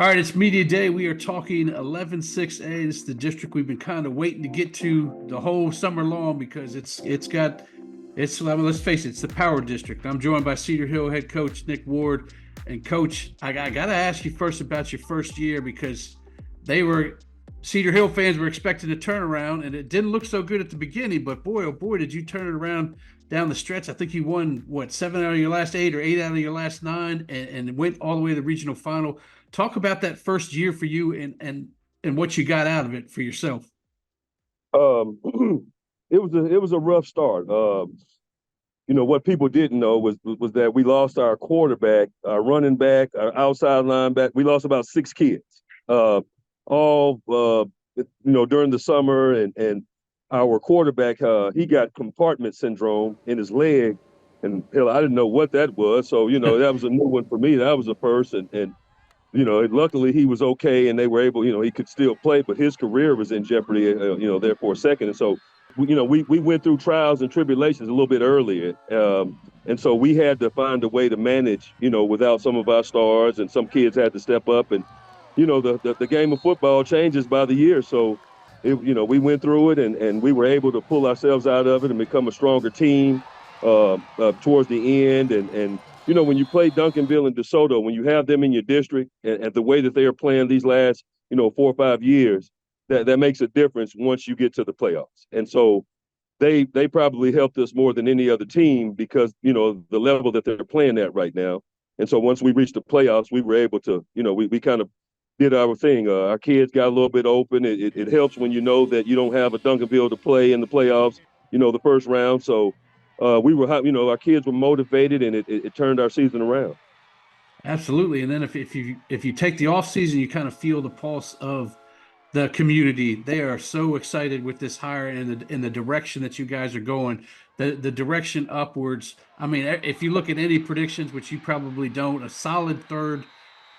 All right, it's media day. We are talking 11-6A. This is the district we've been kind of waiting to get to the whole summer long because let's face it, it's the power district. I'm joined by Cedar Hill head coach Nick Ward. And coach, I got to ask you first about your first year because they were Cedar Hill fans were expecting a turnaround, and it didn't look so good at the beginning. But boy, oh boy, did you turn it around down the stretch. I think you won what, 7 out of your last 8 or 8 out of your last 9, and went all the way to the regional final. Talk about that first year for you and what you got out of it for yourself. Um, it was a rough start. What people didn't know was that we lost our quarterback, our running back, our outside linebacker. We lost about 6 kids, all during the summer, and our quarterback he got compartment syndrome in his leg, and hell, I didn't know what that was. So that was a new one for me. That was a first, and luckily he was okay and they were able, he could still play, but his career was in jeopardy, there for a second. And so, we went through trials and tribulations a little bit earlier. And so we had to find a way to manage, without some of our stars, and some kids had to step up. And, the game of football changes by the year. So, we went through it and we were able to pull ourselves out of it and become a stronger team towards the end. And when you play Duncanville and DeSoto, when you have them in your district and the way that they are playing these last, 4 or 5 years, that makes a difference once you get to the playoffs. And so they probably helped us more than any other team because, the level that they're playing at right now. And so once we reached the playoffs, we were able to, we kind of did our thing. Our kids got a little bit open. It helps when you know that you don't have a Duncanville to play in the playoffs, the first round. So our kids were motivated, and it turned our season around. Absolutely. And then if you take the off season, you kind of feel the pulse of the community. They are so excited with this hire and the direction that you guys are going, the direction upwards. I mean, if you look at any predictions, which you probably don't, a solid third,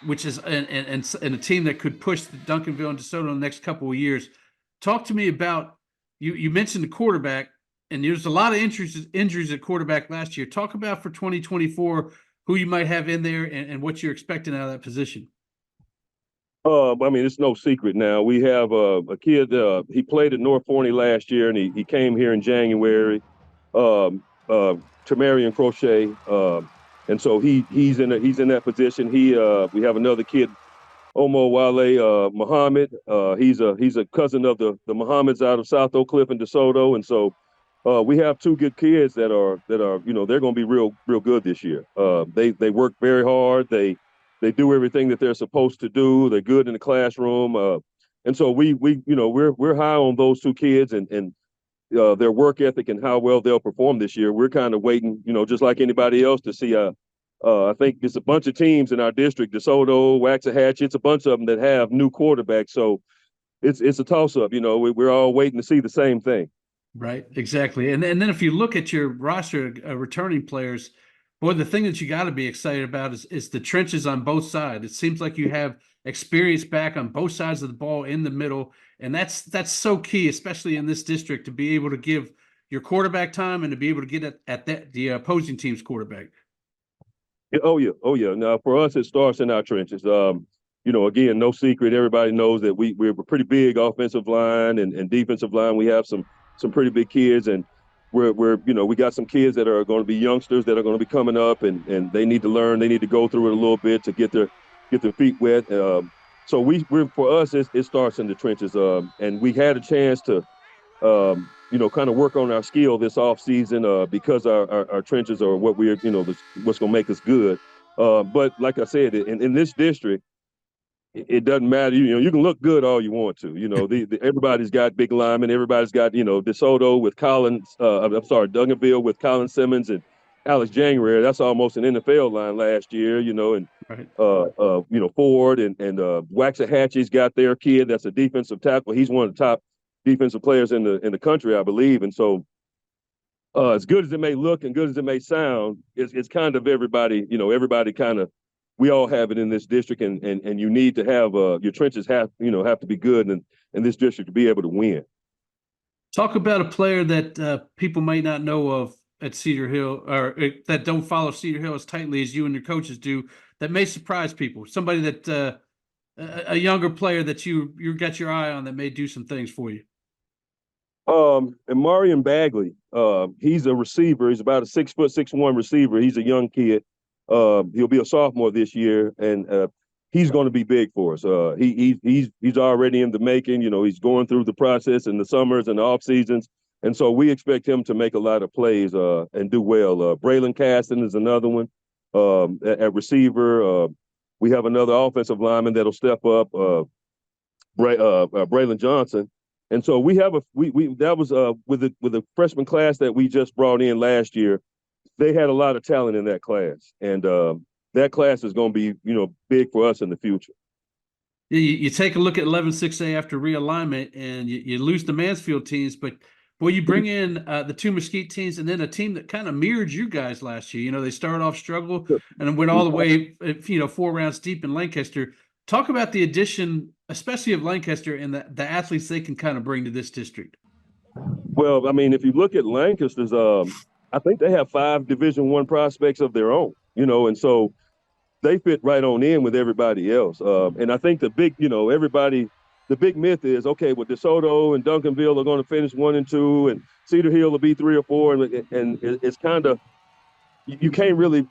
which is and a team that could push the Duncanville and DeSoto in the next couple of years. Talk to me about you mentioned the quarterback, and there's a lot of injuries at quarterback last year. Talk about for 2024 who you might have in there and what you're expecting out of that position. I mean, it's no secret now. We have a kid. He played at North Forney last year, and he came here in January. Tamarian Crochet, and so he's in that position. We have another kid, Omo Wale Muhammad. He's a cousin of the Muhammads out of South Oak Cliff and DeSoto, and so we have 2 good kids that are they're going to be real good this year. They work very hard. They do everything that they're supposed to do. They're good in the classroom, and so we're high on those 2 kids and their work ethic and how well they'll perform this year. We're kind of waiting, just like anybody else, to see. I think it's a bunch of teams in our district: DeSoto, Waxahachie. It's a bunch of them that have new quarterbacks, so it's a toss up. We're all waiting to see the same thing. Right, exactly. And then if you look at your roster of returning players, boy, the thing that you got to be excited about is the trenches on both sides. It seems like you have experience back on both sides of the ball in the middle, and that's so key, especially in this district, to be able to give your quarterback time and to be able to get at the opposing team's quarterback. Oh yeah. Now for us, it starts in our trenches. Again, no secret. Everybody knows that we're a pretty big offensive line and defensive line. We have some pretty big kids, and we got some kids that are going to be youngsters that are going to be coming up, and they need to learn. They need to go through it a little bit to get their feet wet. So for us, it starts in the trenches. And we had a chance to kind of work on our skill this off season because our trenches are what we're what's going to make us good. But like I said, in this district, it doesn't matter. You can look good all you want to. Everybody's got big linemen. Everybody's got DeSoto with Collins. Duncanville with Colin Simmons and Alex January. That's almost an NFL line last year. And Right. Ford and Waxahachie's got their kid that's a defensive tackle. He's one of the top defensive players in the country, I believe. And so, as good as it may look and good as it may sound, it's kind of everybody. Everybody kind of. We all have it in this district, and you need to have your trenches have to be good in this district to be able to win. Talk about a player that people might not know of at Cedar Hill, or that don't follow Cedar Hill as tightly as you and your coaches do, that may surprise people. Somebody that a younger player that you got your eye on that may do some things for you? And Marion Bagley, he's a receiver. He's about a 6'1" receiver. He's a young kid. He'll be a sophomore this year, and he's going to be big for us. He's already in the making. You know, he's going through the process in the summers and the off seasons, and so we expect him to make a lot of plays and do well. Braylon Caston is another one at receiver. We have another offensive lineman that'll step up, Braylon Johnson. And so we have that was with the freshman class that we just brought in last year. They had a lot of talent in that class, and that class is going to be big for us in the future. You take a look at 11-6A after realignment, and you lose the Mansfield teams, but boy, you bring in the two Mesquite teams, and then a team that kind of mirrored you guys last year. You know, they started off struggle and went all the way 4 rounds deep in Lancaster. Talk about the addition, especially of Lancaster, and the athletes they can kind of bring to this district. Well, I mean, if you look at Lancaster's, I think they have 5 Division I prospects of their own, and so they fit right on in with everybody else. And I think the big myth is, okay, well, DeSoto and Duncanville are going to finish 1 and 2, and Cedar Hill will be 3 or 4, and it's kind of, you can't really,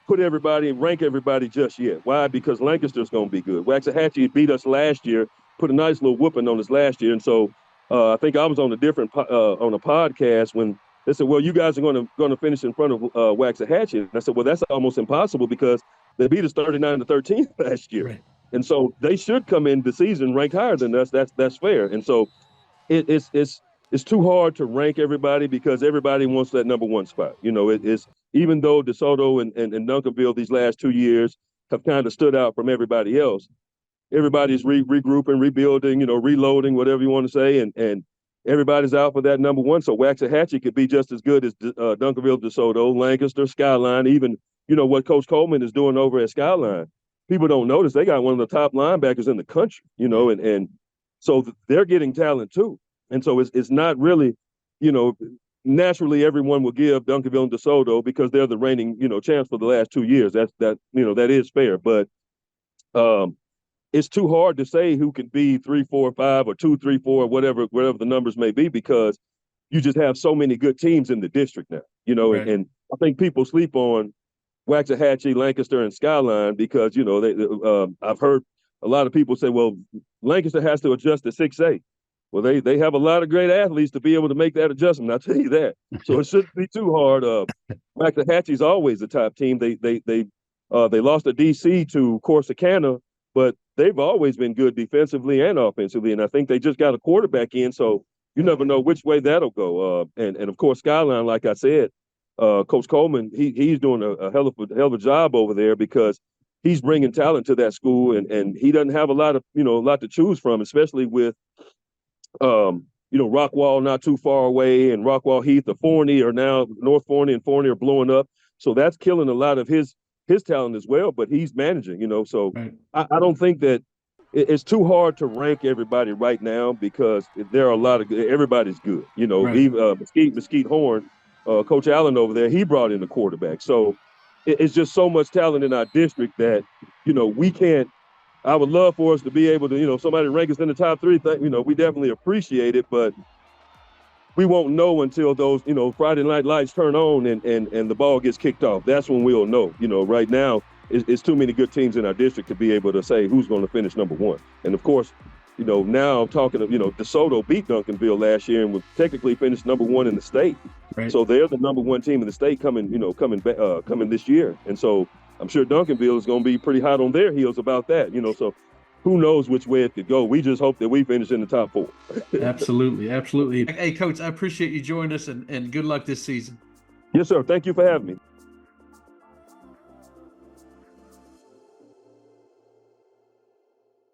put everybody and rank everybody just yet. Why? Because Lancaster's going to be good. Waxahachie beat us last year, put a nice little whooping on us last year, and so I think I was on a podcast when they said, well, you guys are going to finish in front of Waxahachie. And I said, well, that's almost impossible because they beat us 39-13 last year. Right. And so they should come in the season ranked higher than us. That's fair. And so it's too hard to rank everybody because everybody wants that number 1 spot. It's even though DeSoto and Duncanville these last 2 years have kind of stood out from everybody else, everybody's regrouping, rebuilding, reloading, whatever you want to say, and everybody's out for that number 1. So Waxahachie could be just as good as Duncanville, DeSoto, Lancaster, Skyline, even, what Coach Coleman is doing over at Skyline. People don't notice they got one of the top linebackers in the country, and so they're getting talent too. And so it's not really, naturally everyone will give Duncanville and DeSoto because they're the reigning, champs for the last 2 years. That is fair, but it's too hard to say who can be 3, 4, 5 or 2, 3, 4, whatever the numbers may be, because you just have so many good teams in the district now, Right. and I think people sleep on Waxahachie, Lancaster, and Skyline because, I've heard a lot of people say, well, Lancaster has to adjust to 6A. Well, they have a lot of great athletes to be able to make that adjustment. I'll tell you that. So it shouldn't be too hard. Waxahachie's always the top team. They lost a DC to Corsicana, but they've always been good defensively and offensively. And I think they just got a quarterback in, so you never know which way that'll go. And of course, Skyline, like I said, Coach Coleman, he's doing a hell of a job over there because he's bringing talent to that school, and he doesn't have a lot to choose from, especially with Rockwall not too far away, and Rockwall Heath, the Forney are now North Forney and Forney are blowing up, so that's killing a lot of his talent as well. But he's managing, so Right. I don't think that it's too hard to rank everybody right now because there are a lot of everybody's good. Right. Even Mesquite Horn. Coach Allen over there, he brought in the quarterback. So it's just so much talent in our district that, we can't. I would love for us to be able to, somebody rank us in the top 3. We definitely appreciate it, but we won't know until those, Friday night lights turn on and the ball gets kicked off. That's when we'll know. Right now, it's too many good teams in our district to be able to say who's going to finish number 1. And of course, now I'm talking of, DeSoto beat Duncanville last year and would technically finish number 1 in the state. Right. So they're the number 1 team in the state coming this year. And so I'm sure Duncanville is going to be pretty hot on their heels about that, so who knows which way it could go. We just hope that we finish in the top 4. Absolutely. Absolutely. Hey, Coach, I appreciate you joining us, and good luck this season. Yes, sir. Thank you for having me.